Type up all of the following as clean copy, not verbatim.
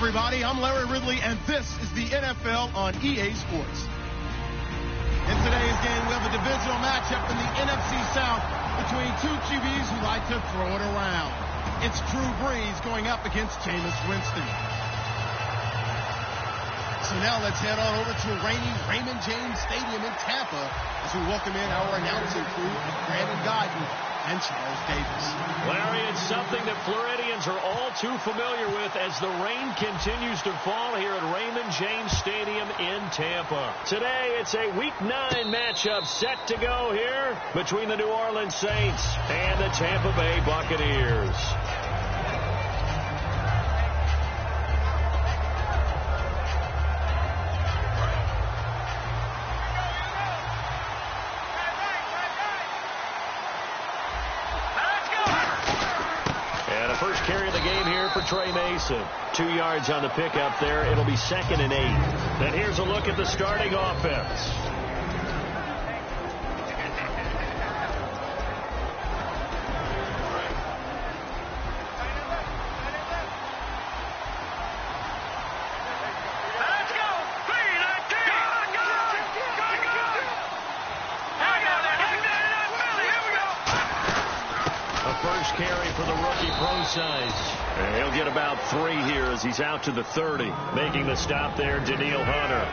everybody. I'm Larry Ridley, and this is the NFL on EA Sports. In today's game, we have a divisional matchup in the NFC South between two QBs who like to throw it around. It's Drew Brees going up against Jameis Winston. So now let's head on over to rainy Raymond James Stadium in Tampa as we welcome in our announcing crew of Brandon Guyton and Charles Davis. Larry, it's something that Floridians are all too familiar with as the rain continues to fall here at Raymond James Stadium in Tampa. Today, it's a Week 9 matchup set to go here between the New Orleans Saints and the Tampa Bay Buccaneers. First carry of the game here for Trey Mason. 2 yards on the pickup there. It'll be 2nd and 8. And here's a look at the starting offense. First carry for the rookie pro size. And he'll get about 3 here as he's out to the 30. Making the stop there, Danielle Hunter.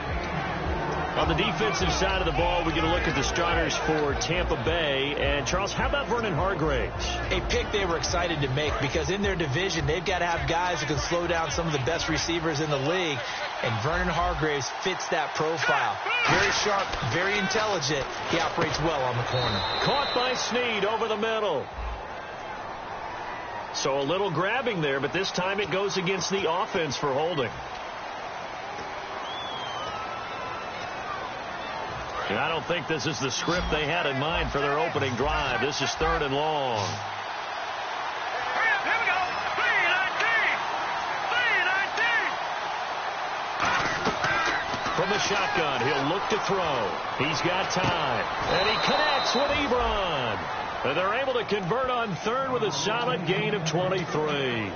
On the defensive side of the ball, we get a look at the starters for Tampa Bay. And, Charles, how about Vernon Hargreaves? A pick they were excited to make because in their division, they've got to have guys who can slow down some of the best receivers in the league. And Vernon Hargreaves fits that profile. Very sharp, very intelligent. He operates well on the corner. Caught by Snead over the middle. So a little grabbing there, but this time it goes against the offense for holding. And I don't think this is the script they had in mind for their opening drive. This is 3rd and long. Here we go. 3-19. From the shotgun, he'll look to throw. He's got time. And he connects with Ebron. And they're able to convert on 3rd with a solid gain of 23.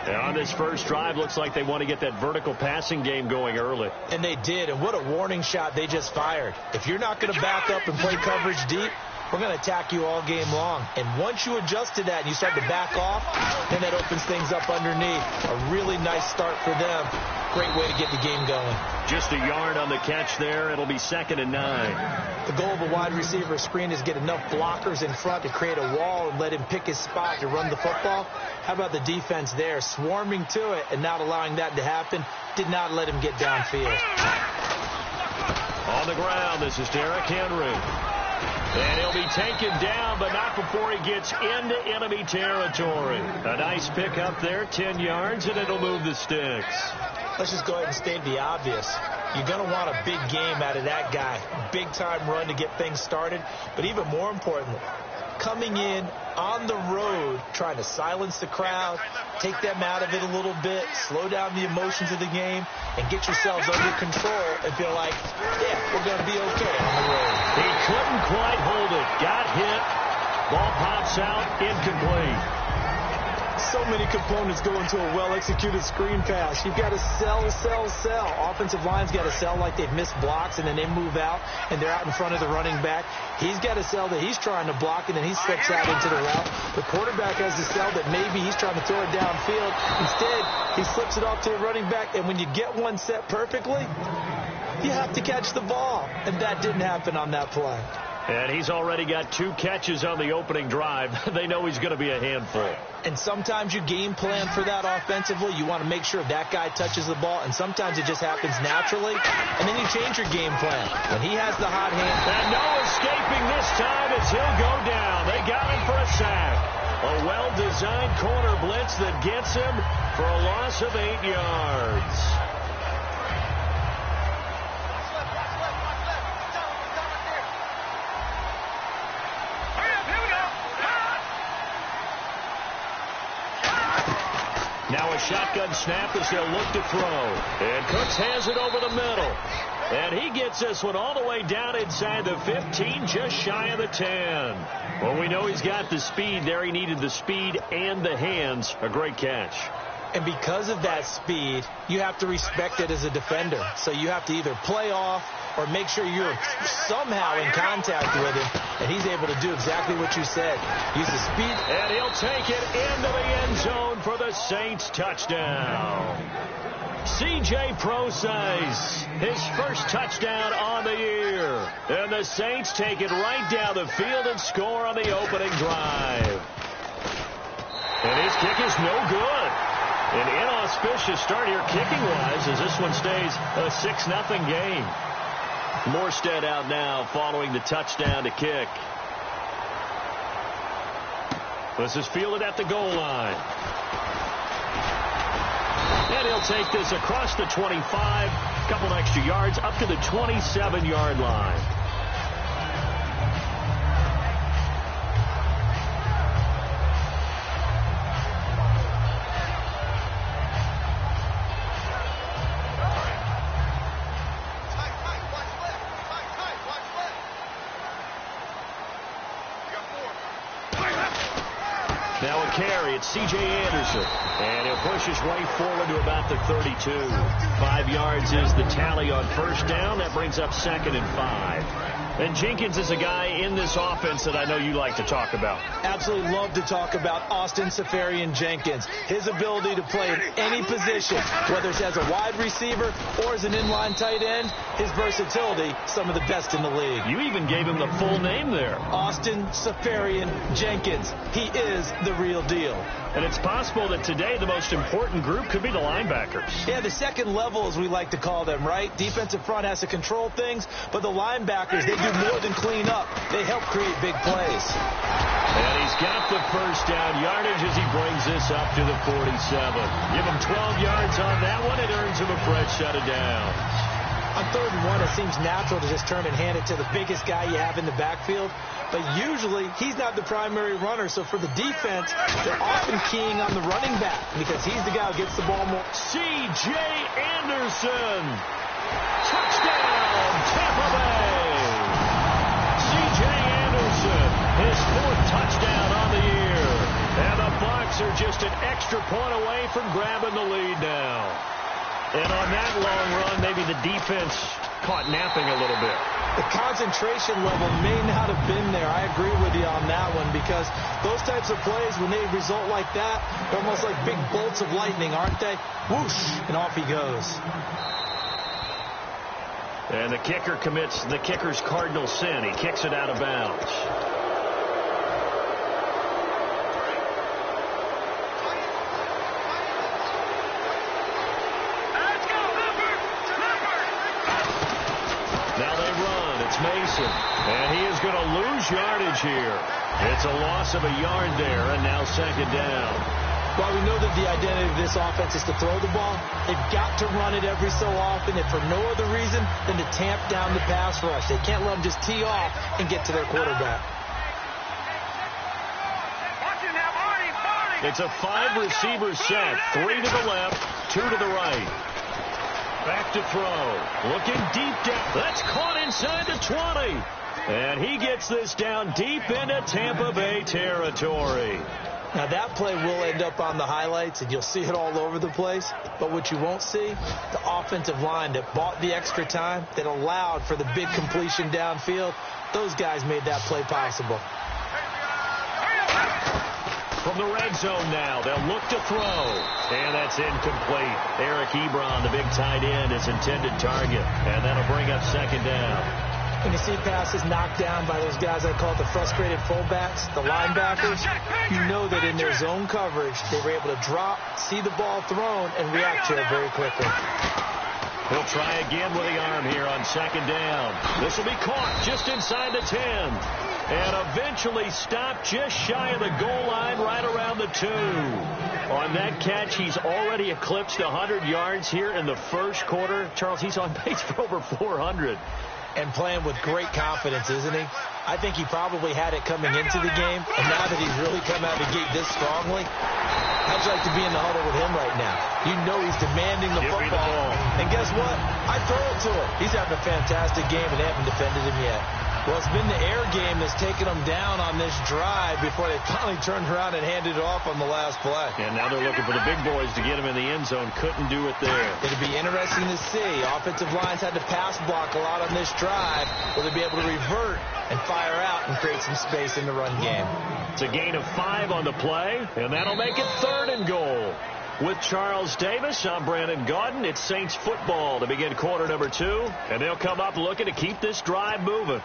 And on this first drive, looks like they want to get that vertical passing game going early. And they did, and what a warning shot they just fired. If you're not going to back up and play coverage deep, we're going to attack you all game long. And once you adjust to that and you start to back off, then that opens things up underneath. A really nice start for them. Great way to get the game going. Just a yard on the catch there. It'll be 2nd and 9. The goal of a wide receiver screen is get enough blockers in front to create a wall and let him pick his spot to run the football. How about the defense there, swarming to it and not allowing that to happen? Did not let him get downfield. On the ground, this is Derrick Henry. And he'll be taken down, but not before he gets into enemy territory. A nice pick up there, 10 yards, and it'll move the sticks. Let's just go ahead and state the obvious. You're going to want a big game out of that guy. Big-time run to get things started. But even more importantly, coming in on the road, trying to silence the crowd, take them out of it a little bit, slow down the emotions of the game, and get yourselves under control and feel like, yeah, we're going to be okay on the road. He couldn't quite hold it. Got hit. Ball pops out. Incomplete. So many components go into a well-executed screen pass. You've got to sell. Offensive line's got to sell like they've missed blocks, and then they move out, and they're out in front of the running back. He's got to sell that he's trying to block, and then he slips out into the route. The quarterback has to sell that maybe he's trying to throw it downfield. Instead, he slips it off to the running back, and when you get one set perfectly, you have to catch the ball, and that didn't happen on that play. And he's already got 2 catches on the opening drive. They know he's going to be a handful. And sometimes you game plan for that offensively. You want to make sure that guy touches the ball, and sometimes it just happens naturally. And then you change your game plan. When he has the hot hand. And no escaping this time as he'll go down. They got him for a sack. A well-designed corner blitz that gets him for a loss of 8 yards. Now a shotgun snap as they'll look to throw. And Cooks has it over the middle. And he gets this one all the way down inside the 15, just shy of the 10. Well, we know he's got the speed there. He needed the speed and the hands. A great catch. And because of that speed, you have to respect it as a defender. So you have to either play off or make sure you're somehow in contact with him, and he's able to do exactly what you said. Use the speed. And he'll take it into the end zone for the Saints touchdown. C.J. Procise, his first touchdown on the year. And the Saints take it right down the field and score on the opening drive. And his kick is no good. An inauspicious start here kicking-wise as this one stays a 6-0 game. Morstead out now following the touchdown to kick. This is fielded at the goal line. And he'll take this across the 25, a couple extra yards, up to the 27-yard line. Now a carry, it's C.J. Anderson. And he'll push his way forward to about the 32. 5 yards is the tally on first down. That brings up 2nd and 5. And Jenkins is a guy in this offense that I know you like to talk about. Absolutely love to talk about Austin Seferian-Jenkins. His ability to play in any position, whether it's as a wide receiver or as an inline tight end, his versatility, some of the best in the league. You even gave him the full name there. Austin Seferian-Jenkins. He is the real deal. And it's possible that today the most important group could be the linebackers. Yeah, the second level, as we like to call them, right? Defensive front has to control things, but the linebackers, they do more than clean up. They help create big plays. And he's got the first down yardage as he brings this up to the 47. Give him 12 yards on that one. It earns him a fresh set of downs. On 3rd and 1, it seems natural to just turn and hand it to the biggest guy you have in the backfield. But usually, he's not the primary runner. So for the defense, they're often keying on the running back because he's the guy who gets the ball more. C.J. Anderson. Touchdown, Tampa Bay. C.J. Anderson, his 4th touchdown on the year. And the Bucs are just an extra point away from grabbing the lead now. And on that long run, maybe the defense caught napping a little bit. The concentration level may not have been there. I agree with you on that one because those types of plays, when they result like that, they're almost like big bolts of lightning, aren't they? Whoosh, and off he goes. And the kicker commits the kicker's cardinal sin. He kicks it out of bounds. Mason, and he is going to lose yardage here. It's a loss of a yard there, and now 2nd down. Well, we know that the identity of this offense is to throw the ball. They've got to run it every so often, and for no other reason than to tamp down the pass rush. They can't let them just tee off and get to their quarterback. It's a 5-receiver set. 3 to the left, 2 to the right. Back to throw. Looking deep down. That's caught inside the 20. And he gets this down deep into Tampa Bay territory. Now, that play will end up on the highlights, and you'll see it all over the place. But what you won't see, the offensive line that bought the extra time, that allowed for the big completion downfield, those guys made that play possible. From the red zone now, they'll look to throw. And that's incomplete. Eric Ebron, the big tight end, is intended target. And that'll bring up 2nd down. When you see passes knocked down by those guys I call the frustrated fullbacks, the linebackers, you know that in their zone coverage, they were able to drop, see the ball thrown, and react to it very quickly. He'll try again with the arm here on 2nd down. This will be caught just inside the 10. And eventually stopped just shy of the goal line right around the 2. On that catch, he's already eclipsed 100 yards here in the first quarter. Charles, he's on pace for over 400. And playing with great confidence, isn't he? I think he probably had it coming into the game. And now that he's really come out of the gate this strongly, how'd you like to be in the huddle with him right now? You know he's demanding the football. And guess what? I throw it to him. He's having a fantastic game and they haven't defended him yet. Well, it's been the air game that's taken them down on this drive before they finally turned around and handed it off on the last play. And now they're looking for the big boys to get him in the end zone. Couldn't do it there. It'll be interesting to see. Offensive lines had to pass block a lot on this drive. Will they be able to revert and fire out and create some space in the run game? It's a gain of 5 on the play, and that'll make it 3rd and goal. With Charles Davis, I'm Brandon Gaudin. It's Saints football to begin quarter number 2, and they'll come up looking to keep this drive moving.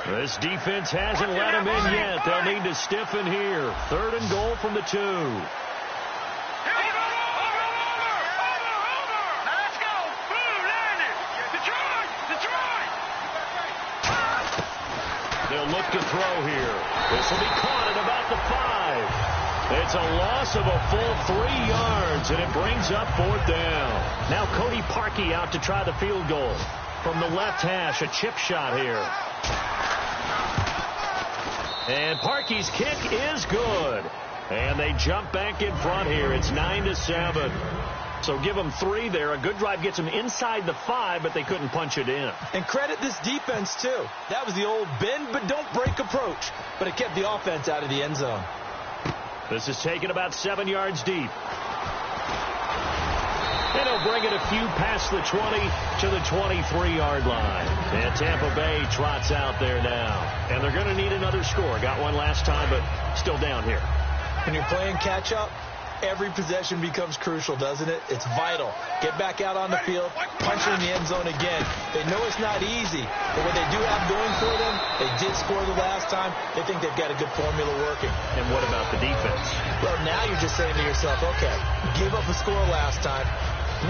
This defense hasn't let them in yet. They'll need to stiffen here. 3rd and goal from the 2. They'll look to throw here. This will be caught at about the 5. It's a loss of a full 3 yards, and it brings up 4th down. Now Cody Parkey out to try the field goal. From the left hash, a chip shot here. And Parkey's kick is good. And they jump back in front here. It's 9-7. So give them 3 there. A good drive gets them inside the 5, but they couldn't punch it in. And credit this defense, too. That was the old bend but don't break approach. But it kept the offense out of the end zone. This is taken about 7 yards deep. And he'll bring it a few past the 20 to the 23-yard line. And Tampa Bay trots out there now. And they're going to need another score. Got one last time, but still down here. When you're playing catch-up, every possession becomes crucial, doesn't it? It's vital. Get back out on the field, punch it in the end zone again. They know it's not easy, but what they do have going for them, they did score the last time. They think they've got a good formula working. And what about the defense? Well, now you're just saying to yourself, okay, gave up a score last time.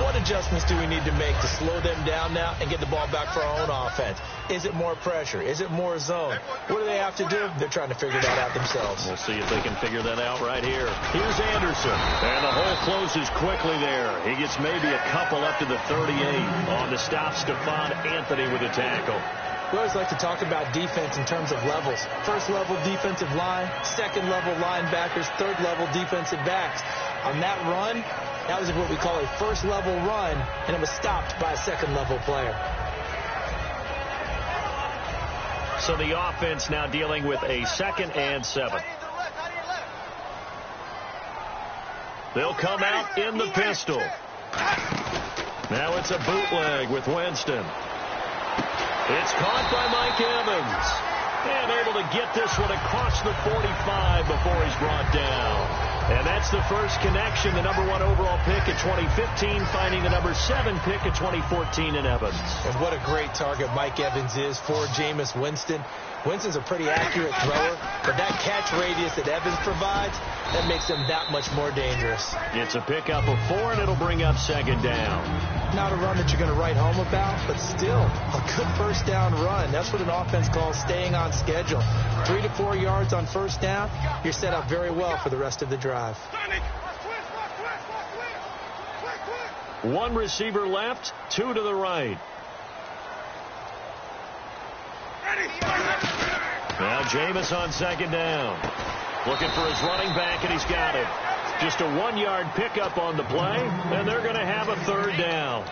What adjustments do we need to make to slow them down now and get the ball back for our own offense? Is it more pressure? Is it more zone? What do they have to do? They're trying to figure that out themselves. We'll see if they can figure that out right here. Here's Anderson. And the hole closes quickly there. He gets maybe a couple up to the 38 on the stop. Stephon Anthony with a tackle. We always like to talk about defense in terms of levels. First level defensive line, second level linebackers, third level defensive backs. On that run, that was what we call a first level run, and it was stopped by a second level player. So the offense now dealing with a 2nd and 7. They'll come out in the pistol. Now it's a bootleg with Winston. It's caught by Mike Evans. And able to get this one across the 45 before he's brought down. And that's the first connection. The number 1 overall pick in 2015 finding the number 7 pick in 2014 in Evans. And what a great target Mike Evans is for Jameis Winston. Winston's a pretty accurate thrower, but that catch radius that Evans provides, that makes him that much more dangerous. It's a pickup of 4, and it'll bring up 2nd down. Not a run that you're going to write home about, but still a good first down run. That's what an offense calls staying on schedule. 3 to 4 yards on first down, you're set up very well for the rest of the drive. 1 receiver left, 2 to the right. Now Jameis on 2nd down. Looking for his running back, and he's got it. Just a 1-yard pickup on the play, and they're going to have a 3rd down.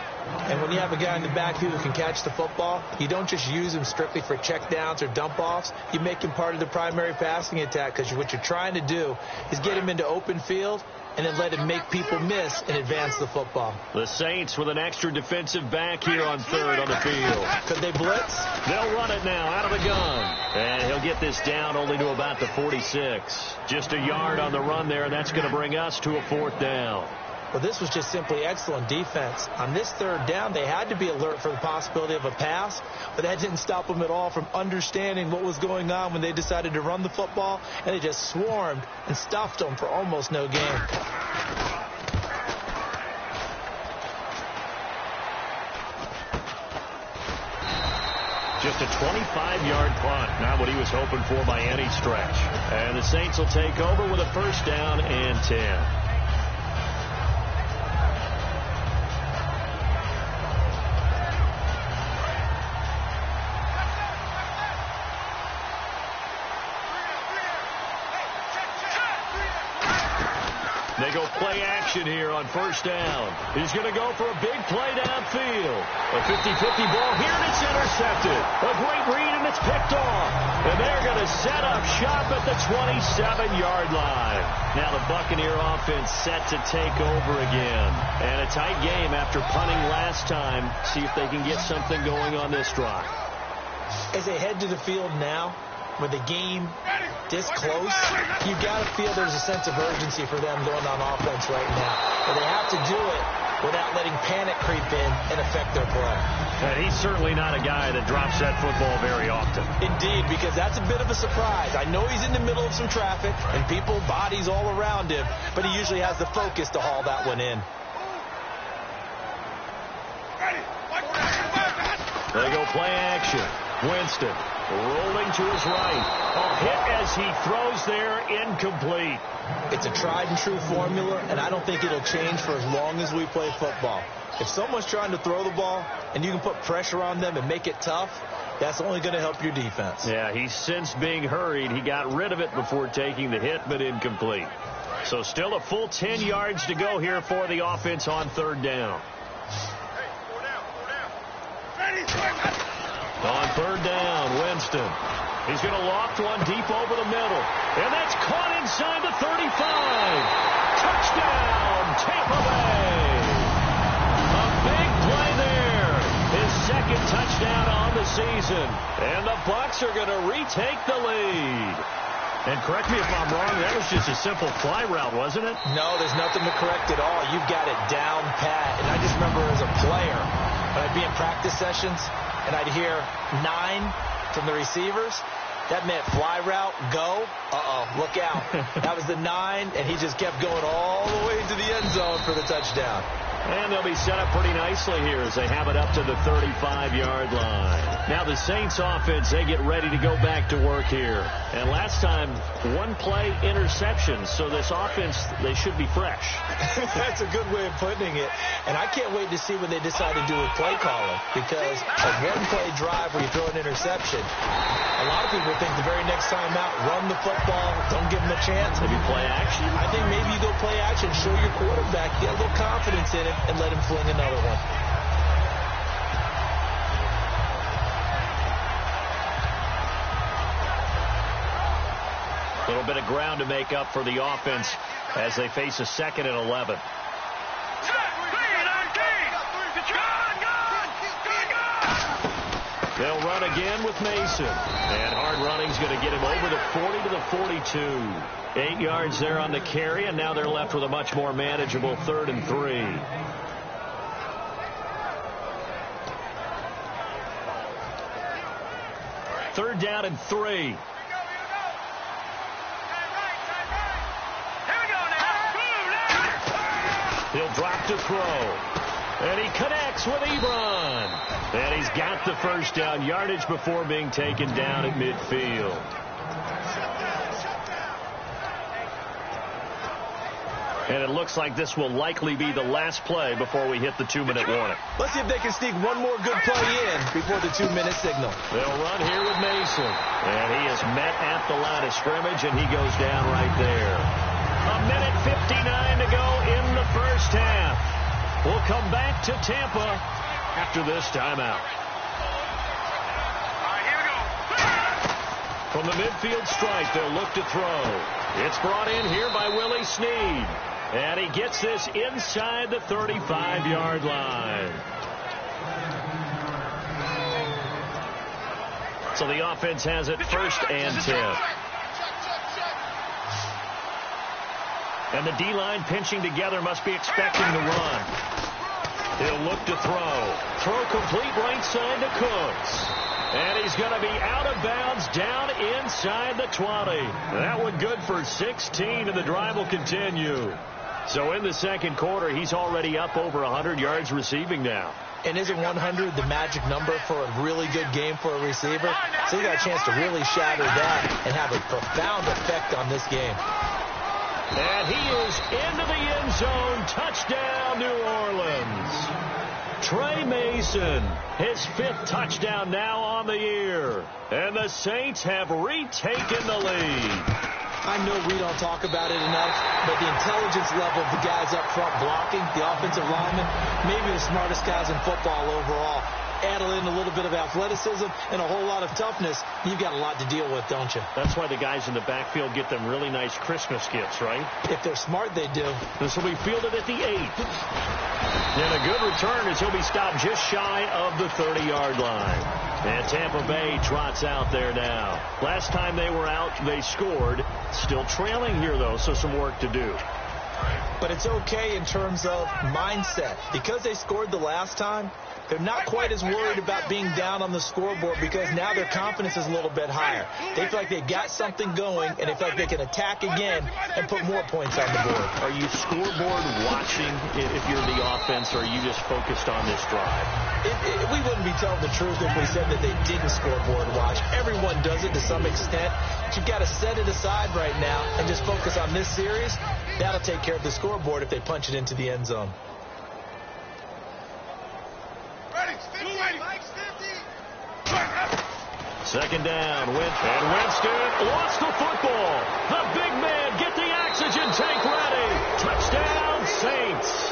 And when you have a guy in the backfield who can catch the football, you don't just use him strictly for check downs or dump offs. You make him part of the primary passing attack, because what you're trying to do is get him into open field and then let him make people miss and advance the football. The Saints with an extra defensive back here on 3rd on the field. Could they blitz? They'll run it now out of the gun. And he'll get this down only to about the 46. Just a yard on the run there, and that's going to bring us to a 4th down. Well, this was just simply excellent defense. On this 3rd down, they had to be alert for the possibility of a pass, but that didn't stop them at all from understanding what was going on when they decided to run the football, and they just swarmed and stuffed them for almost no gain. Just a 25-yard punt, not what he was hoping for by any stretch. And the Saints will take over with a 1st down and 10. They go play action here on first down. He's going to go for a big play downfield. A 50-50 ball here, and it's intercepted. A great read, and it's picked off. And they're going to set up shop at the 27-yard line. Now the Buccaneer offense set to take over again. And a tight game after punting last time. See if they can get something going on this drive. As they head to the field now, with the game this close, you got to feel there's a sense of urgency for them going on offense right now. But they have to do it without letting panic creep in and affect their play. And he's certainly not a guy that drops that football very often. Indeed, because that's a bit of a surprise. I know he's in the middle of some traffic and people, bodies all around him, but he usually has the focus to haul that one in. They go play action. Winston rolling to his right. A hit as he throws there, incomplete. It's a tried and true formula, and I don't think it'll change for as long as we play football. If someone's trying to throw the ball and you can put pressure on them and make it tough, that's only going to help your defense. Yeah, he's since being hurried. He got rid of it before taking the hit, but incomplete. So still a full 10 yards to go here for the offense on third down. On third down, Winston. He's going to loft one deep over the middle. And that's caught inside the 35. Touchdown, Tampa Bay. A big play there. His second touchdown on the season. And the Bucs are going to retake the lead. And correct me if I'm wrong, that was just a simple fly route, wasn't it? No, there's nothing to correct at all. You've got it down pat. And I just remember as a player, when I'd be in practice sessions, and I'd hear 9 from the receivers. That meant fly route, go. Look out. That was the 9, and he just kept going all the way into the end zone for the touchdown. And they'll be set up pretty nicely here as they have it up to the 35-yard line. Now the Saints offense, they get ready to go back to work here. And last time, one play interception, so this offense, they should be fresh. That's a good way of putting it. And I can't wait to see what they decide to do with play calling, because a one-play drive where you throw an interception, a lot of people think the very next time out, run the football, don't give them a chance. Maybe play action? I think maybe you go play action, show your quarterback, get a little confidence in it, and let him fling another one. A little bit of ground to make up for the offense as they face a 2nd and 11. They'll run again with Mason. And hard running's going to get him over the 40 to the 42. 8 yards there on the carry, and now they're left with a much more manageable 3rd and 3. Third down and 3. He'll drop to throw. And he connects with Ebron. And he's got the first down yardage before being taken down at midfield. And it looks like this will likely be the last play before we hit the 2-minute warning. Let's see if they can sneak one more good play in before the 2-minute signal. They'll run here with Mason. And he is met at the line of scrimmage, and he goes down right there. 1:59 to go in the first half. We'll come back to Tampa after this timeout. From the midfield stripe, they'll look to throw. It's brought in here by Willie Snead. And he gets this inside the 35-yard line. So the offense has it 1st and 10. And the D-line pinching together must be expecting the run. He'll look to throw. Throw complete right side to Cooks. And he's going to be out of bounds down inside the 20. That one good for 16, and the drive will continue. So in the second quarter, he's already up over 100 yards receiving now. And isn't 100 the magic number for a really good game for a receiver? So you got a chance to really shatter that and have a profound effect on this game. And he is into the end zone. Touchdown, New Orleans. Trey Mason, his 5th touchdown now on the year. And the Saints have retaken the lead. I know we don't talk about it enough, but the intelligence level of the guys up front blocking, the offensive linemen, maybe the smartest guys in football overall. Add in a little bit of athleticism and a whole lot of toughness, you've got a lot to deal with, don't you? That's why the guys in the backfield get them really nice Christmas gifts, right? If they're smart, they do. This will be fielded at the 8. And a good return as he'll be stopped just shy of the 30-yard line. And Tampa Bay trots out there now. Last time they were out, they scored. Still trailing here, though, so some work to do. But it's okay in terms of mindset. Because they scored the last time, they're not quite as worried about being down on the scoreboard because now their confidence is a little bit higher. They feel like they've got something going, and they feel like they can attack again and put more points on the board. Are you scoreboard watching if you're the offense, or are you just focused on this drive? We wouldn't be telling the truth if we said that they didn't scoreboard watch. Everyone does it to some extent. But you've got to set it aside right now and just focus on this series. That'll take care of the scoreboard if they punch it into the end zone. Second down, and Winston lost the football. The big man, get the oxygen tank ready. Touchdown, Saints.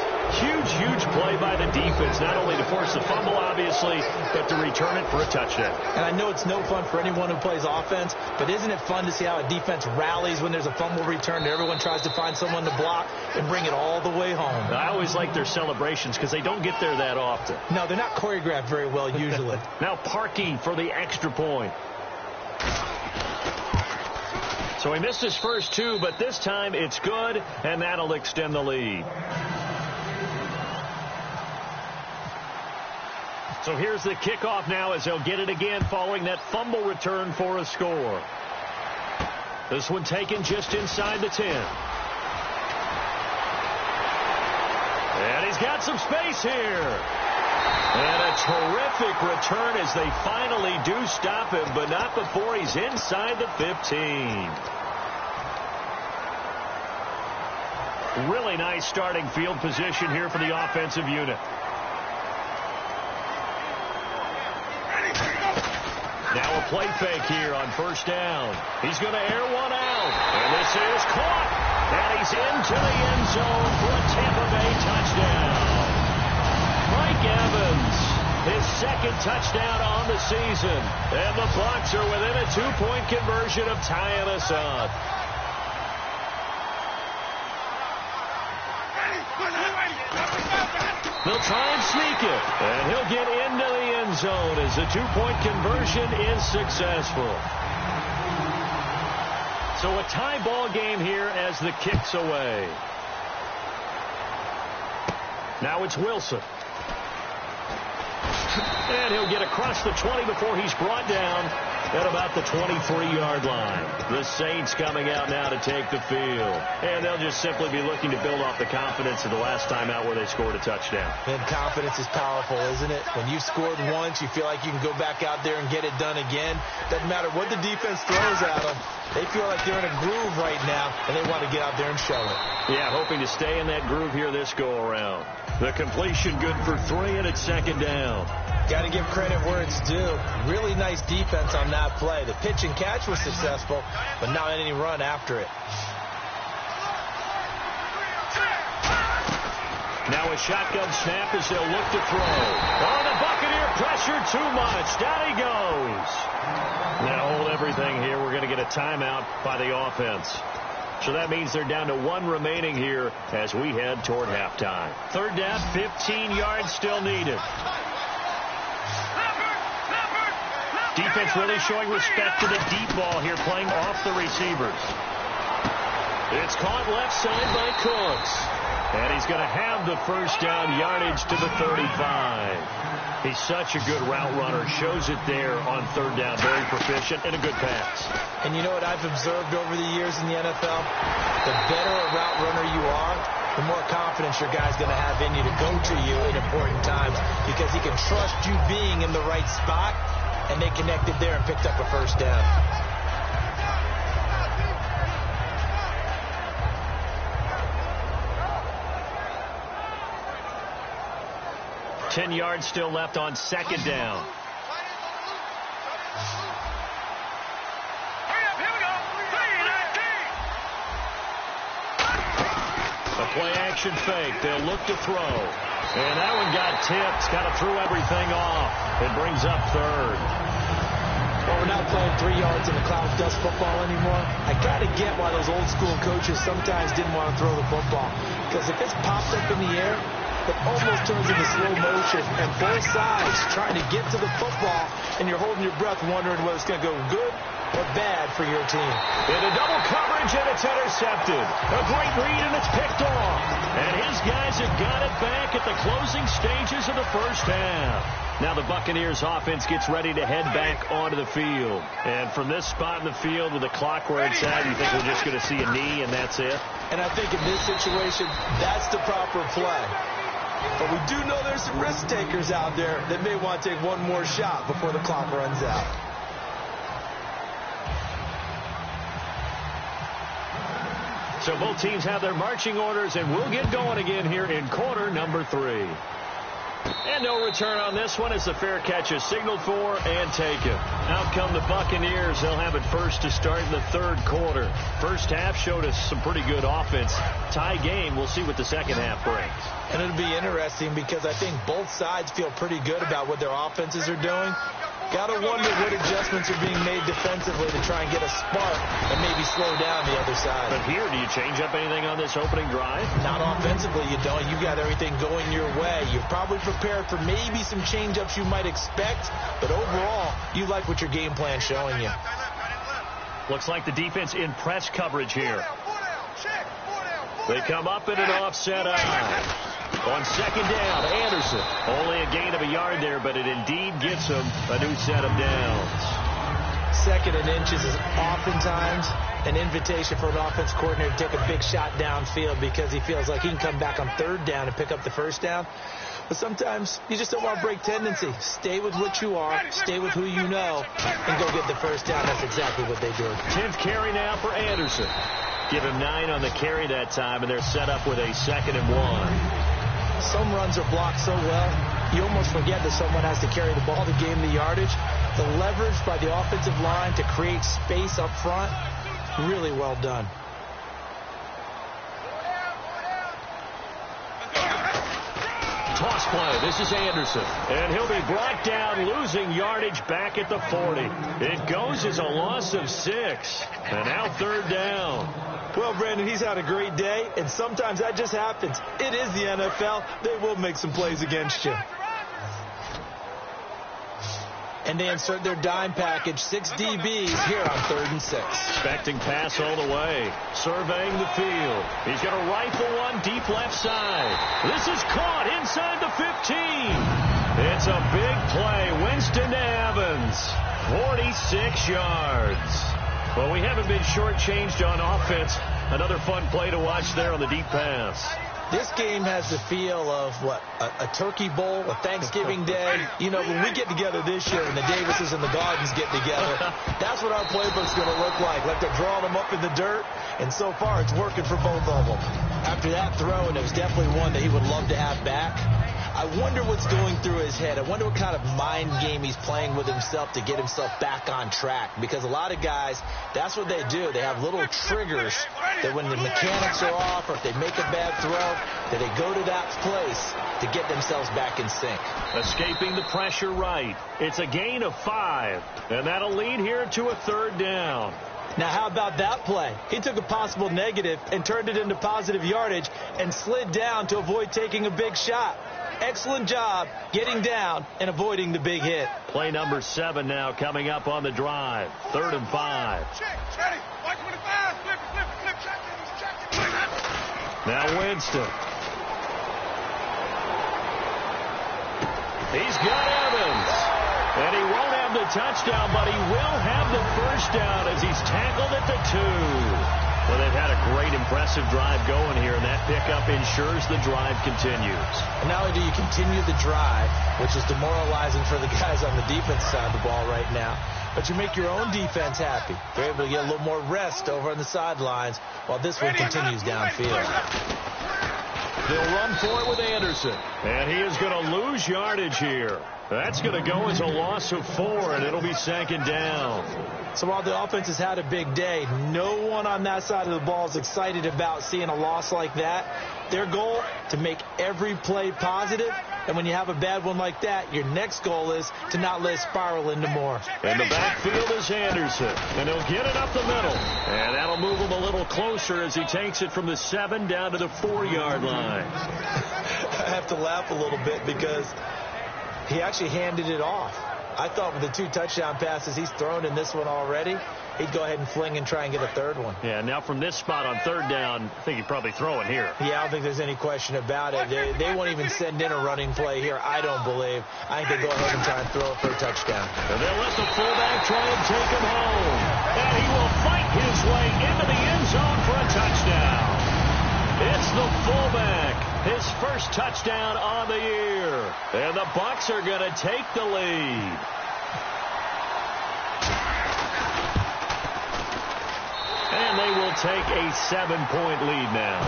Huge play by the defense, not only to force the fumble, obviously, but to return it for a touchdown. And I know it's no fun for anyone who plays offense, but isn't it fun to see how a defense rallies when there's a fumble return and everyone tries to find someone to block and bring it all the way home? I always like their celebrations because they don't get there that often. No, they're not choreographed very well usually. Now Parkey for the extra point. So he missed his first 2, but this time it's good, and that'll extend the lead. So here's the kickoff now as they'll get it again following that fumble return for a score. This one taken just inside the 10. And he's got some space here. And a terrific return as they finally do stop him, but not before he's inside the 15. Really nice starting field position here for the offensive unit. Now a play fake here on first down. He's going to air one out. And this is caught. And he's into the end zone for a Tampa Bay touchdown. Mike Evans, his second touchdown on the season. And the Bucs are within a 2-point conversion of tying us up. They'll try and sneak it, and he'll get into the end zone as the 2-point conversion is successful. So a tie ball game here as the kick's away. Now it's Wilson. And he'll get across the 20 before he's brought down at about the 23-yard line. The Saints coming out now to take the field. And they'll just simply be looking to build off the confidence of the last time out where they scored a touchdown. And confidence is powerful, isn't it? When you've scored once, you feel like you can go back out there and get it done again. Doesn't matter what the defense throws at them. They feel like they're in a groove right now, and they want to get out there and show it. Yeah, hoping to stay in that groove here this go-around. The completion good for 3, and it's second down. Got to give credit where it's due. Really nice defense on that play. The pitch and catch was successful, but not any run after it. Now a shotgun snap as they'll look to throw. Oh, the Buccaneer pressure too much. Down he goes. Now hold everything here. We're going to get a timeout by the offense. So that means they're down to 1 remaining here as we head toward halftime. Third down, 15 yards still needed. Defense really showing respect to the deep ball here, playing off the receivers. It's caught left side by Cooks. And he's going to have the first down, yardage to the 35. He's such a good route runner. Shows it there on third down. Very proficient and a good pass. And you know what I've observed over the years in the NFL? The better a route runner you are, the more confidence your guy's going to have in you to go to you in important times, because he can trust you being in the right spot. And they connected there and picked up a first down. Ten yards still left on second down. Play action fake. They'll look to throw. And that one got tipped. Kind of threw everything off. It brings up third. Well, we're not playing 3 yards in a cloud of dust football anymore. I got to get why those old school coaches sometimes didn't want to throw the football. Because if it's popped up in the air, it almost turns into slow motion. And both sides trying to get to the football, and you're holding your breath wondering whether it's going to go good or bad for your team. Into double coverage, and it's intercepted. A great read, and it's picked off. And his guys have got it back at the closing stages of the first half. Now the Buccaneers offense gets ready to head back onto the field. And from this spot in the field with the clock where it's at, you think we're just going to see a knee and that's it? And I think in this situation, that's the proper play. But we do know there's some risk takers out there that may want to take one more shot before the clock runs out. So both teams have their marching orders, and we'll get going again here in quarter number 3. And no return on this one as the fair catch is signaled for and taken. Out come the Buccaneers. They'll have it first to start in the third quarter. First half showed us some pretty good offense. Tie game. We'll see what the second half brings. And it'll be interesting because I think both sides feel pretty good about what their offenses are doing. Got to wonder what adjustments are being made defensively to try and get a spark and maybe slow down the other side. But here, do you change up anything on this opening drive? Not offensively, you don't. You've got everything going your way. You're probably prepared for maybe some change-ups you might expect, but overall, you like what your game plan's showing you. Looks like the defense in press coverage here. They come up in an offset eye. On second down, Anderson. Only a gain of a yard there, but it indeed gets him a new set of downs. Second and inches is oftentimes an invitation for an offense coordinator to take a big shot downfield because he feels like he can come back on third down and pick up the first down. But sometimes you just don't want to break tendency. Stay with what you are, stay with who you know, and go get the first down. That's exactly what they did. 10th carry now for Anderson. Give him 9 on the carry that time, and they're set up with a 2nd and 1. Some runs are blocked so well, you almost forget that someone has to carry the ball to gain the yardage. The leverage by the offensive line to create space up front, really well done. Toss play. This is Anderson. And he'll be brought down, losing yardage back at the 40. It goes as a loss of 6. And now third down. Well, Brandon, he's had a great day, and sometimes that just happens. It is the NFL. They will make some plays against you. And they insert their dime package, 6 DBs here on 3rd and 6. Expecting pass all the way. Surveying the field. He's going to rifle one deep left side. This is caught inside the 15. It's a big play. Winston to Evans. 46 yards. Well, we haven't been shortchanged on offense. Another fun play to watch there on the deep pass. This game has the feel of, a turkey bowl, a Thanksgiving day. You know, when we get together this year and the Davises and the Gardens get together, that's what our playbook's going to look like. Like they're drawing them up in the dirt, and so far it's working for both of them. After that throw, and it was definitely one that he would love to have back, I wonder what's going through his head. I wonder what kind of mind game he's playing with himself to get himself back on track. Because a lot of guys, that's what they do. They have little triggers that when the mechanics are off or if they make a bad throw, that they go to that place to get themselves back in sync. Escaping the pressure right. It's a gain of 5. And that'll lead here to a 3rd down. Now, how about that play? He took a possible negative and turned it into positive yardage and slid down to avoid taking a big shot. Excellent job getting down and avoiding the big hit. Play number 7 now coming up on the drive. 3rd and 5. Now Winston. He's got Evans. And he won't have the touchdown, but he will have the first down as he's tackled at the 2. Well, they've had a great, impressive drive going here, and that pickup ensures the drive continues. And not only do you continue the drive, which is demoralizing for the guys on the defense side of the ball right now, but you make your own defense happy. They're able to get a little more rest over on the sidelines while this one continues downfield. They'll run for it with Anderson. And he is going to lose yardage here. That's going to go as a loss of 4, and it'll be 2nd down. So while the offense has had a big day, no one on that side of the ball is excited about seeing a loss like that. Their goal, to make every play positive. And when you have a bad one like that, your next goal is to not let it spiral into more. In the backfield is Anderson, and he'll get it up the middle. And that'll move him a little closer as he takes it from the 7 down to the 4-yard line. I have to laugh a little bit because he actually handed it off. I thought with the 2 touchdown passes he's thrown in this one already, he'd go ahead and fling and try and get a third one. Yeah, now from this spot on 3rd down, I think he'd probably throw it here. Yeah, I don't think there's any question about it. They won't even send in a running play here, I don't believe. I think they go ahead and try and throw it for a touchdown. And they'll let the fullback try and take him home. And he will fight his way into the end zone for a touchdown. It's the fullback, his first touchdown on the year. And the Bucs are going to take the lead. And they will take a 7-point lead now.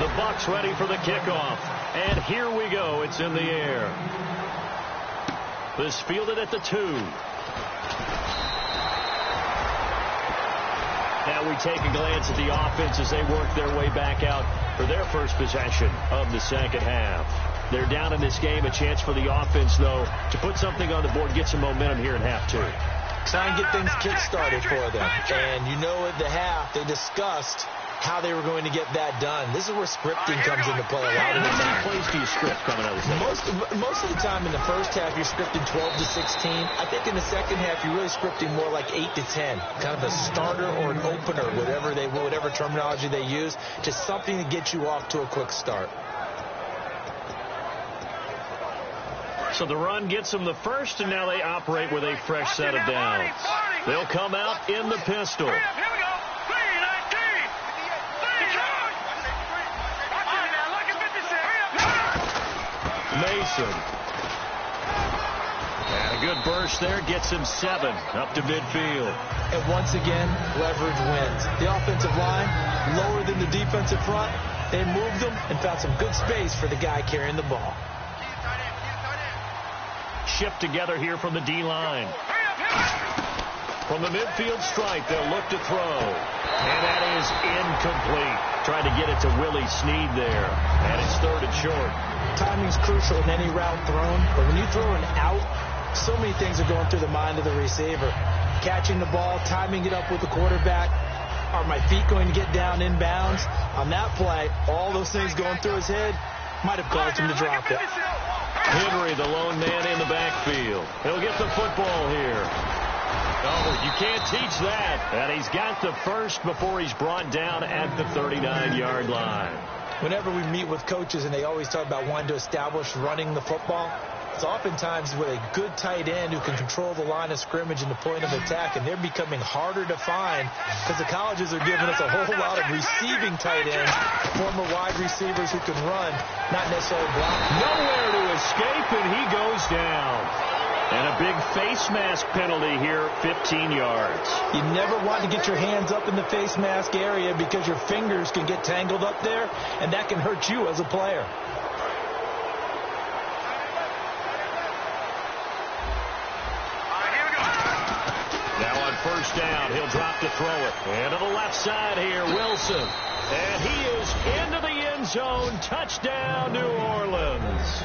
The Bucs ready for the kickoff. And here we go. It's in the air. This fielded at the 2. Now we take a glance at the offense as they work their way back out for their first possession of the second half. They're down in this game. A chance for the offense, though, to put something on the board, get some momentum here in half 2. Try and get things kick-started for them. And you know at the half, they discussed how they were going to get that done. This is where scripting comes into play a lot of the time. How many plays do you script coming out of the second? Most of the time in the first half, you're scripting 12 to 16. I think in the second half, you're really scripting more like 8 to 10. Kind of a starter or an opener, whatever terminology they use, just something to get you off to a quick start. So the run gets them the first, and now they operate with a fresh set of downs. They'll come out in the pistol. Mason. And a good burst there gets him 7 up to midfield. And once again, leverage wins. The offensive line, lower than the defensive front. They moved them and found some good space for the guy carrying the ball. Shipped together here from the D-line. From the midfield stripe, they'll look to throw. And that is incomplete. Trying to get it to Willie Snead there. And it's 3rd and short. Timing's crucial in any route thrown. But when you throw an out, so many things are going through the mind of the receiver. Catching the ball, timing it up with the quarterback. Are my feet going to get down inbounds? On that play, all those things going through his head might have caused him to drop it. Henry, the lone man in the backfield. He'll get the football here. Oh, you can't teach that. And he's got the first before he's brought down at the 39-yard line. Whenever we meet with coaches and they always talk about wanting to establish running the football, it's oftentimes with a good tight end who can control the line of scrimmage and the point of attack, and they're becoming harder to find because the colleges are giving us a whole lot of receiving tight ends, former wide receivers who can run, not necessarily block. Nowhere to escape, and he goes down. And a big face mask penalty here, 15 yards. You never want to get your hands up in the face mask area because your fingers can get tangled up there, and that can hurt you as a player. Now on first down, he'll drop to throw it. And to the left side here, Wilson. And he is into the end zone. Touchdown, New Orleans.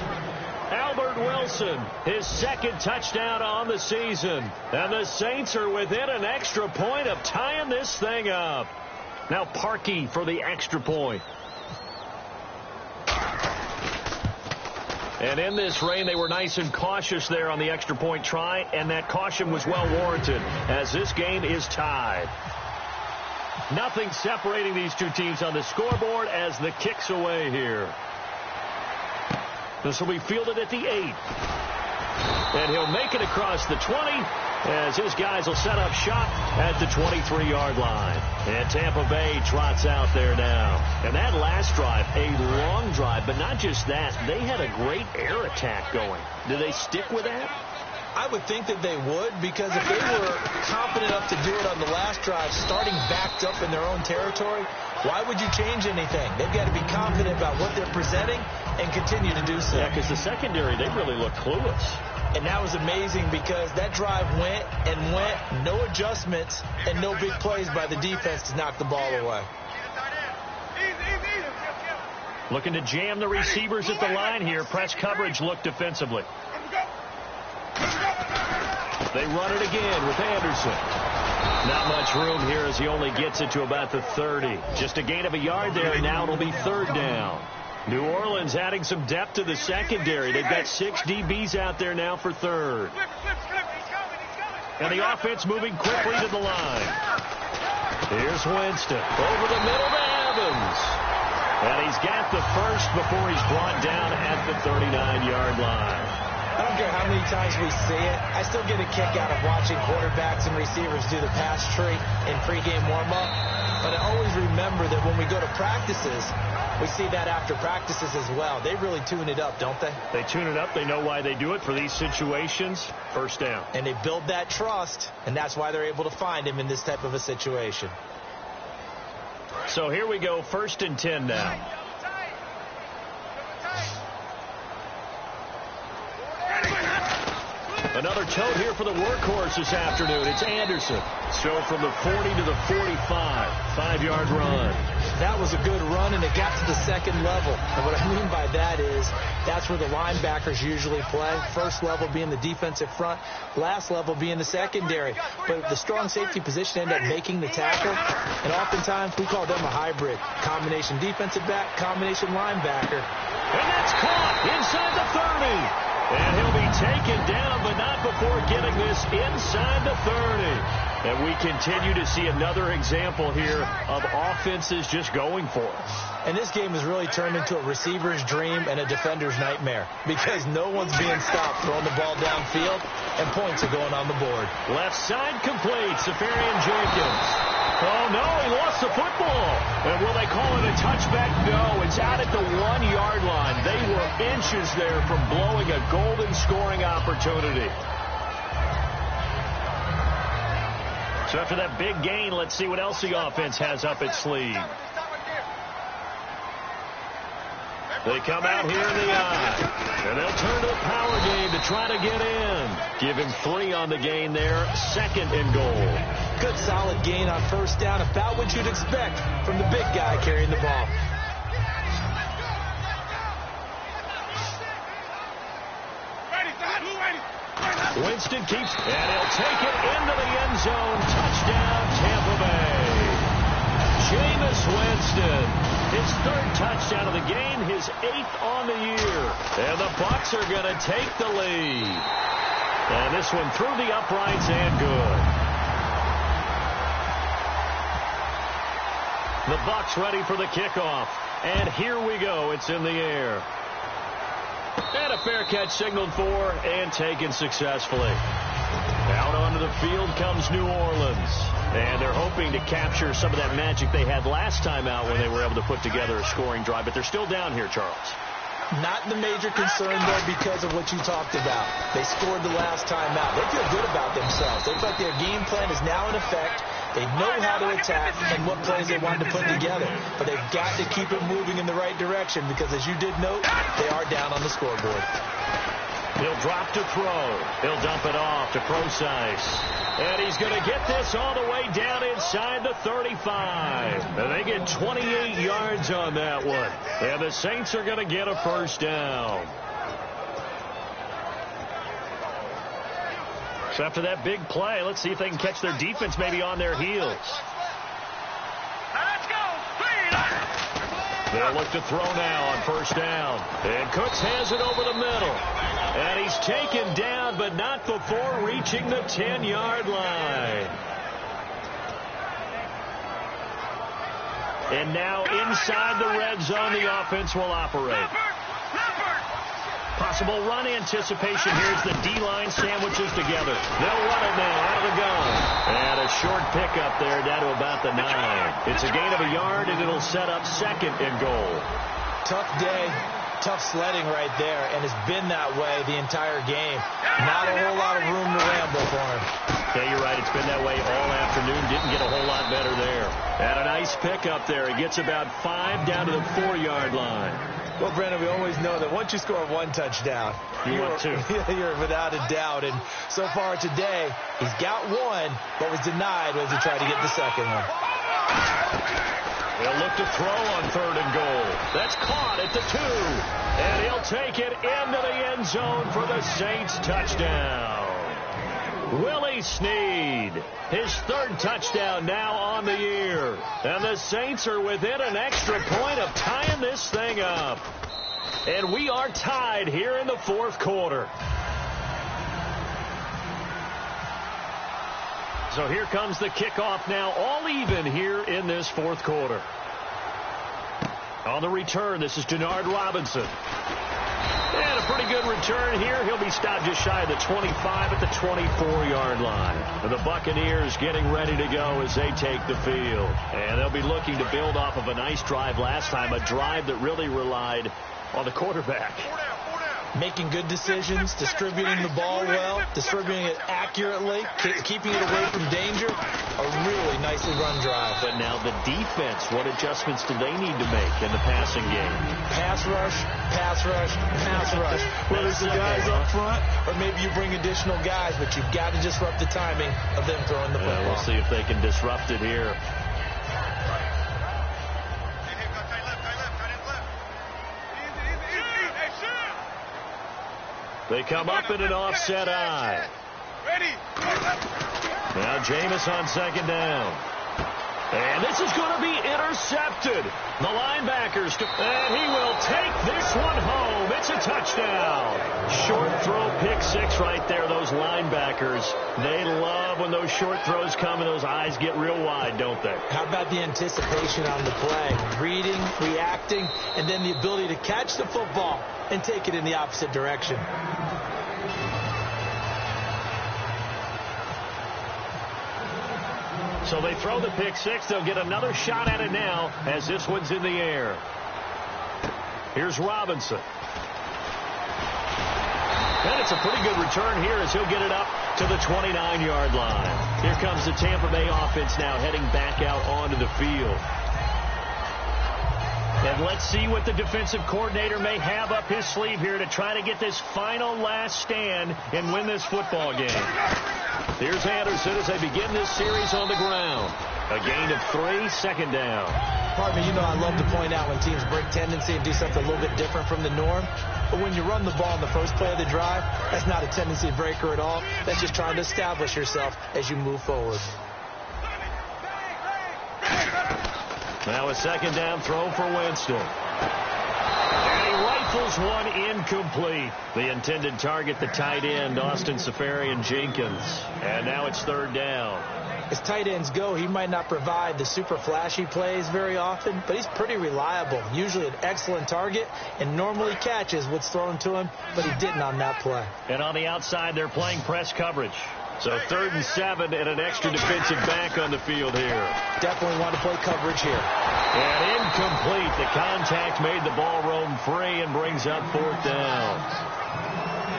Albert Wilson, his 2nd touchdown on the season. And the Saints are within an extra point of tying this thing up. Now Parkey for the extra point. And in this rain, they were nice and cautious there on the extra point try, and that caution was well warranted as this game is tied. Nothing separating these two teams on the scoreboard as the kick's away here. This will be fielded at the 8. And he'll make it across the 20 as his guys will set up shop at the 23-yard line. And Tampa Bay trots out there now. And that last drive, a long drive, but not just that. They had a great air attack going. Do they stick with that? I would think that they would, because if they were confident enough to do it on the last drive, starting backed up in their own territory, Why would you change anything? They've got to be confident about what they're presenting and continue to do so. Yeah, because the secondary, they really look clueless. And that was amazing because that drive went and went, no adjustments and no big plays by the defense to knock the ball away. Looking to jam the receivers at the line here. Press coverage look defensively. They run it again with Anderson. Not much room here as he only gets it to about the 30. Just a gain of a yard there, and now it'll be third down. New Orleans adding some depth to the secondary. They've got 6 DBs out there now for third. And the offense moving quickly to the line. Here's Winston. Over the middle to Evans. And he's got the first before he's brought down at the 39-yard line. I don't care how many times we see it. I still get a kick out of watching quarterbacks and receivers do the pass tree in pregame warm-up. But I always remember that when we go to practices, we see that after practices as well. They really tune it up, don't they? They tune it up. They know why they do it for these situations. First down. And they build that trust, and that's why they're able to find him in this type of a situation. So here we go, 1st and 10 now. Another tote here for the workhorse this afternoon. It's Anderson. So from the 40 to the 45, 5-yard run. That was a good run, and it got to the second level. And what I mean by that is that's where the linebackers usually play. First level being the defensive front, last level being the secondary. But the strong safety position ended up making the tackle, and oftentimes we call them a hybrid. Combination defensive back, combination linebacker. And that's caught inside the 30. And he'll be taken down, but not before getting this inside the 30. And we continue to see another example here of offenses just going for it. And this game has really turned into a receiver's dream and a defender's nightmare because no one's being stopped throwing the ball downfield, and points are going on the board. Left side complete, Safarian Jenkins. Oh, no, he lost the football. And will they call it a touchback? No, it's out at the 1-yard line. They were inches there from blowing a golden scoring opportunity. So after that big gain, let's see what else the offense has up its sleeve. They come out here in the eye, and they'll turn to the power game to try to get in. Give him 3 on the gain there, 2nd and goal. Good solid gain on first down, about what you'd expect from the big guy carrying the ball. Winston keeps, and he'll take it into the end zone. Touchdown, Tampa Bay. Jameis Winston, his 3rd touchdown of the game, his 8th on the year. And the Bucs are going to take the lead. And this one through the uprights and good. The Bucs ready for the kickoff. And here we go. It's in the air. And a fair catch signaled for and taken successfully. Out onto the field comes New Orleans. And they're hoping to capture some of that magic they had last time out when they were able to put together a scoring drive. But they're still down here, Charles. Not the major concern, though, because of what you talked about. They scored the last time out. They feel good about themselves. They feel like their game plan is now in effect. They know how to attack and what plays they want to put together. But they've got to keep it moving in the right direction because, as you did note, they are down on the scoreboard. He'll drop to throw. He'll dump it off to Procise. And he's going to get this all the way down inside the 35. And they get 28 yards on that one. And the Saints are going to get a first down. So after that big play, let's see if they can catch their defense maybe on their heels. Let's go. They'll look to throw now on first down. And Cooks has it over the middle. And he's taken down, but not before reaching the 10-yard line. And now inside the red zone, the offense will operate. Possible run anticipation here as the D-line sandwiches together. They'll run it now out of the gun. And a short pickup there down to about the 9. It's a gain of a yard, and it'll set up 2nd and goal. Tough day tough sledding right there, and it's been that way the entire game. Not a whole lot of room to ramble for him. Yeah, you're right. It's been that way all afternoon. Didn't get a whole lot better there. And a nice pickup there. He gets about 5 down to the 4-yard line. Well, Brandon, we always know that once you score 1 touchdown, you're without a doubt. And so far today, he's got 1, but was denied as he tried to get the second one. He'll look to throw on 3rd and goal. That's caught at the 2. And he'll take it into the end zone for the Saints touchdown. Willie Snead, his 3rd touchdown now on the year. And the Saints are within an extra point of tying this thing up. And we are tied here in the 4th quarter. So here comes the kickoff now, all even here in this 4th quarter. On the return, this is Denard Robinson. And a pretty good return here. He'll be stopped just shy of the 25 at the 24-yard line. And the Buccaneers getting ready to go as they take the field. And they'll be looking to build off of a nice drive last time, a drive that really relied on the quarterback. Making good decisions, distributing the ball well, distributing it accurately, keeping it away from danger. A really nicely run drive. But now the defense, what adjustments do they need to make in the passing game? Pass rush, pass rush, pass rush. Whether it's the guys up front or maybe you bring additional guys, but you've got to disrupt the timing of them throwing the football. We'll see if they can disrupt it here. They come up in an offset eye. Now Jameis on 2nd down. And this is going to be intercepted. The linebackers, and he will take this one home. It's a touchdown. Short throw, pick 6 right there. Those linebackers, they love when those short throws come and those eyes get real wide, don't they? How about the anticipation on the play? Reading, reacting, and then the ability to catch the football and take it in the opposite direction. So they throw the pick 6. They'll get another shot at it now as this one's in the air. Here's Robinson. And it's a pretty good return here as he'll get it up to the 29-yard line. Here comes the Tampa Bay offense now heading back out onto the field. And let's see what the defensive coordinator may have up his sleeve here to try to get this final last stand and win this football game. Here's Anderson as they begin this series on the ground. A gain of 3, 2nd down. Pardon me, you know I love to point out when teams break tendency and do something a little bit different from the norm. But when you run the ball in the first play of the drive, that's not a tendency breaker at all. That's just trying to establish yourself as you move forward. Now a 2nd down throw for Winston. And he rifles one incomplete. The intended target, the tight end, Austin Seferian-Jenkins. And now it's 3rd down. As tight ends go, he might not provide the super flashy plays very often, but he's pretty reliable. Usually an excellent target and normally catches what's thrown to him, but he didn't on that play. And on the outside, they're playing press coverage. So 3rd and 7 and an extra defensive back on the field here. Definitely want to play coverage here. And incomplete. The contact made the ball roam free and brings up 4th down.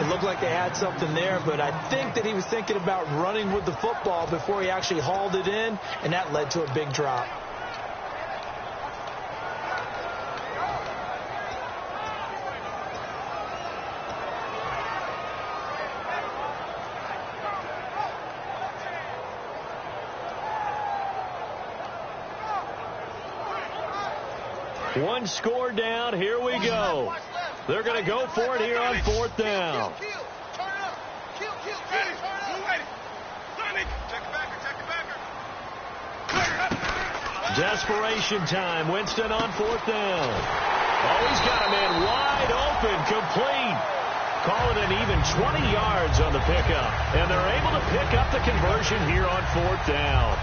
It looked like they had something there, but I think that he was thinking about running with the football before he actually hauled it in, and that led to a big drop. One score down. Here we go. They're going to go for it here on 4th down. Desperation time. Winston on 4th down. Oh, he's got a man wide open, complete. Call it an even 20 yards on the pickup. And they're able to pick up the conversion here on 4th down.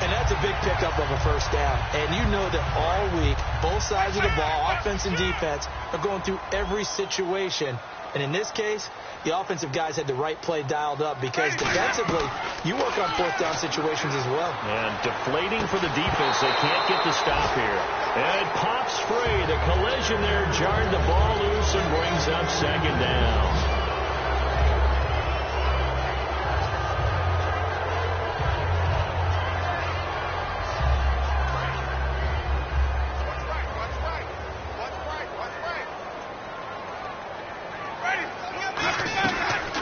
And that's a big pickup of a 1st down. And you know that all week, both sides of the ball, offense and defense, are going through every situation. And in this case, the offensive guys had the right play dialed up because defensively, you work on 4th down situations as well. And deflating for the defense. They can't get the stop here. And it pops free. The collision there jarred the ball loose and brings up second down.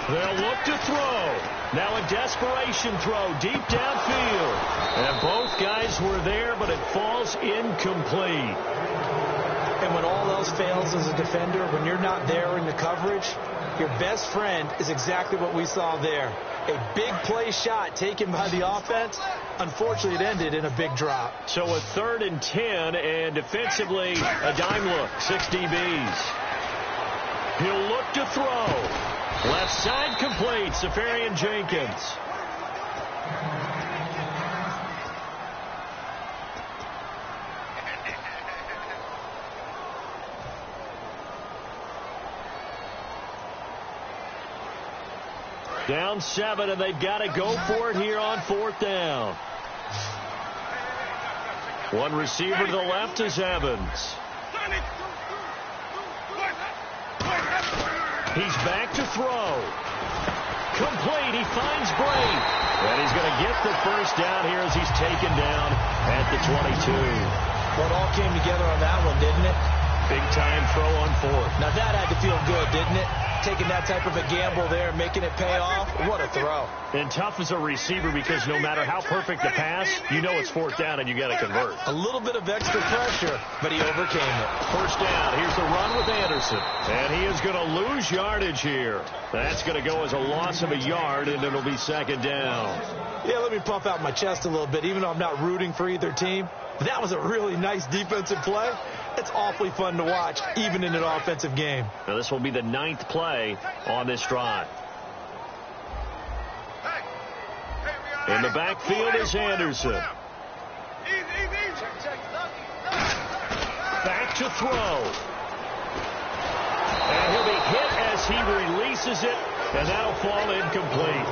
They'll look to throw. Now a desperation throw deep downfield. And both guys were there, but it falls incomplete. And when all else fails as a defender, when you're not there in the coverage, your best friend is exactly what we saw there. A big play shot taken by the offense. Unfortunately, it ended in a big drop. So a 3rd and 10, and defensively, a dime look, 6 DBs. He'll look to throw. Left side complete, Safarian Jenkins. Down 7, and they've got to go for it here on 4th down. One receiver to the left is Evans. He's back to throw. Complete. He finds Bray. And he's going to get the first down here as he's taken down at the 22. Well, it all came together on that one, didn't it? Big time throw on 4th. Now that had to feel good, didn't it? Taking that type of a gamble there, making it pay off. What a throw. And tough as a receiver because no matter how perfect the pass, you know it's 4th down and you got to convert. A little bit of extra pressure, but he overcame it. First down. Here's the run with Anderson. And he is going to lose yardage here. That's going to go as a loss of a yard, and it'll be 2nd down. Yeah, let me puff out my chest a little bit, even though I'm not rooting for either team. That was a really nice defensive play. It's awfully fun to watch, even in an offensive game. Now this will be the 9th play on this drive. In the backfield is Anderson. Back to throw. And he'll be hit as he releases it, and that'll fall incomplete.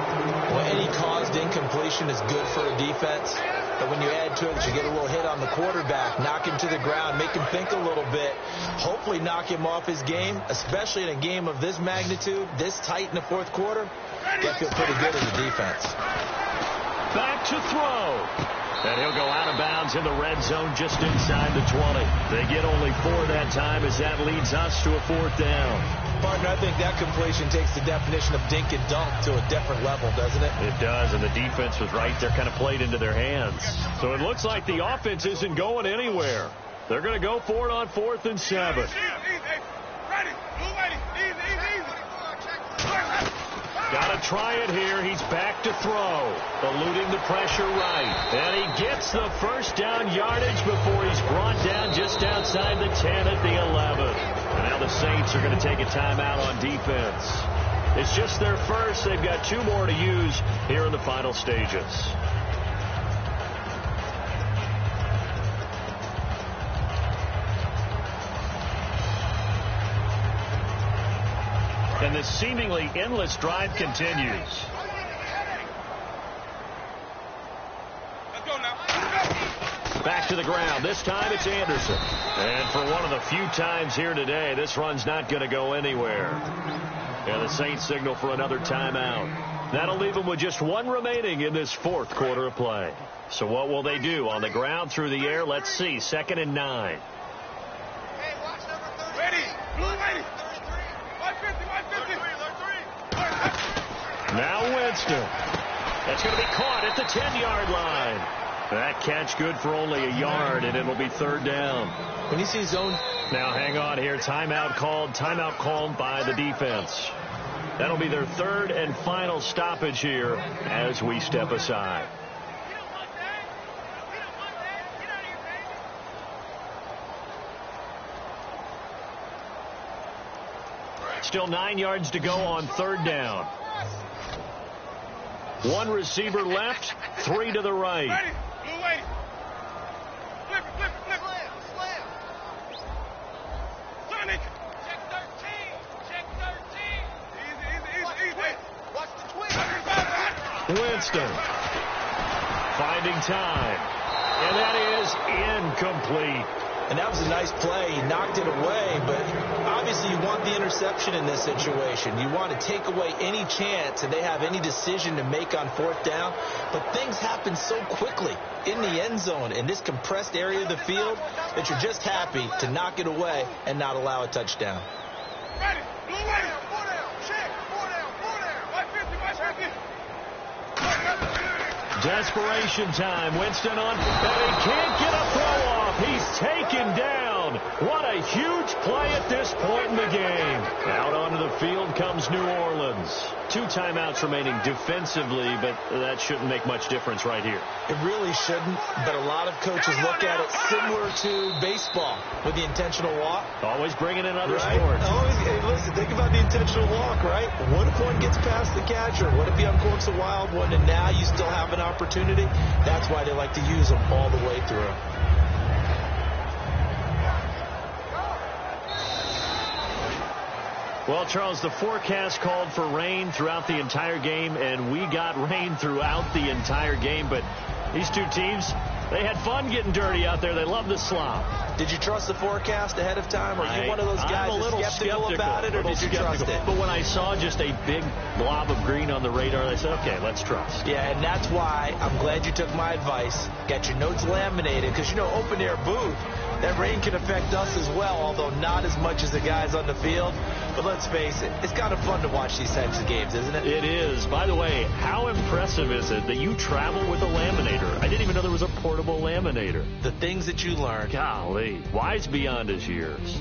Well, any caused incompletion is good for a defense. But when you add to it that you get a little hit on the quarterback, knock him to the ground, make him think a little bit, hopefully knock him off his game, especially in a game of this magnitude, this tight in the 4th quarter, that feel pretty good as a defense. Back to throw. And he'll go out of bounds in the red zone just inside the 20. They get only 4 that time as that leads us to a 4th down. Partner, I think that completion takes the definition of dink and dunk to a different level, doesn't it? It does, and the defense was right there, kind of played into their hands. So it looks like the offense isn't going anywhere. They're going to go for it on 4th and 7. Got to try it here. He's back to throw. Eluding the pressure right. And he gets the first down yardage before he's brought down just outside the 10 at the 11. And now the Saints are going to take a timeout on defense. It's just their first. They've got 2 more to use here in the final stages. And this seemingly endless drive continues. Back to the ground. This time it's Anderson. And for one of the few times here today, this run's not going to go anywhere. And the Saints signal for another timeout. That'll leave them with just 1 remaining in this 4th quarter of play. So what will they do? On the ground, through the air? Let's see. 2nd and 9. Now Winston. That's going to be caught at the 10-yard line. That catch good for only a yard, and it'll be 3rd down. When you see zone. Now hang on here. Timeout called by the defense. That'll be their 3rd and final stoppage here as we step aside. Still 9 yards to go on 3rd down. 1 receiver left, 3 to the right. Winston finding time, and that is incomplete. And that was a nice play. He knocked it away, but obviously you want the interception in this situation. You want to take away any chance that they have any decision to make on fourth down. But things happen so quickly in the end zone in this compressed area of the field that you're just happy to knock it away and not allow a touchdown. Ready. Blue ready. 4 down. Check. 4 down. 4 down. 550. 550. Desperation time. Winston on, and he can't get a throw off. He's taken down. What a huge play at this point in the game. Out onto the field comes New Orleans. 2 timeouts remaining defensively, but that shouldn't make much difference right here. It really shouldn't, but a lot of coaches look at it similar to baseball with the intentional walk. Always bringing in other right? sports. Hey, listen, think about the intentional walk, right? What if one gets past the catcher? What if he uncorks a wild one and now you still have an opportunity? That's why they like to use them all the way through. Well, Charles, the forecast called for rain throughout the entire game, and we got rain throughout the entire game. But these two teams, they had fun getting dirty out there. They love the slop. Did you trust the forecast ahead of time? Or are you one of those guys that's skeptical about it, or did you trust it? But when I saw just a big blob of green on the radar, I said, okay, let's trust. Yeah, and that's why I'm glad you took my advice. Got your notes laminated, because, you know, open-air booth, that rain can affect us as well, although not as much as the guys on the field. But let's face it, it's kind of fun to watch these types of games, isn't it? It is. By the way, how impressive is it that you travel with a laminator? I didn't even know there was a portable laminator. The things that you learn. Golly, wise beyond his years.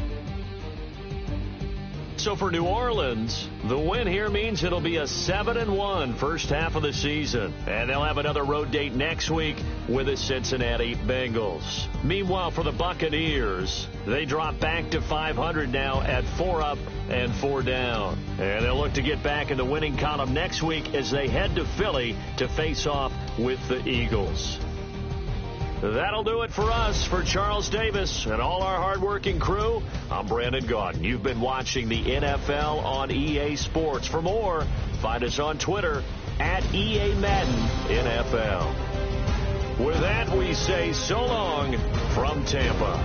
So for New Orleans, the win here means it'll be a 7-1 first half of the season. And they'll have another road date next week with the Cincinnati Bengals. Meanwhile, for the Buccaneers, they drop back to 500 now at 4 up and 4 down. And they'll look to get back in the winning column next week as they head to Philly to face off with the Eagles. That'll do it for us. For Charles Davis and all our hardworking crew, I'm Brandon Gaudin. You've been watching the NFL on EA Sports. For more, find us on Twitter at EA Madden NFL. With that, we say so long from Tampa.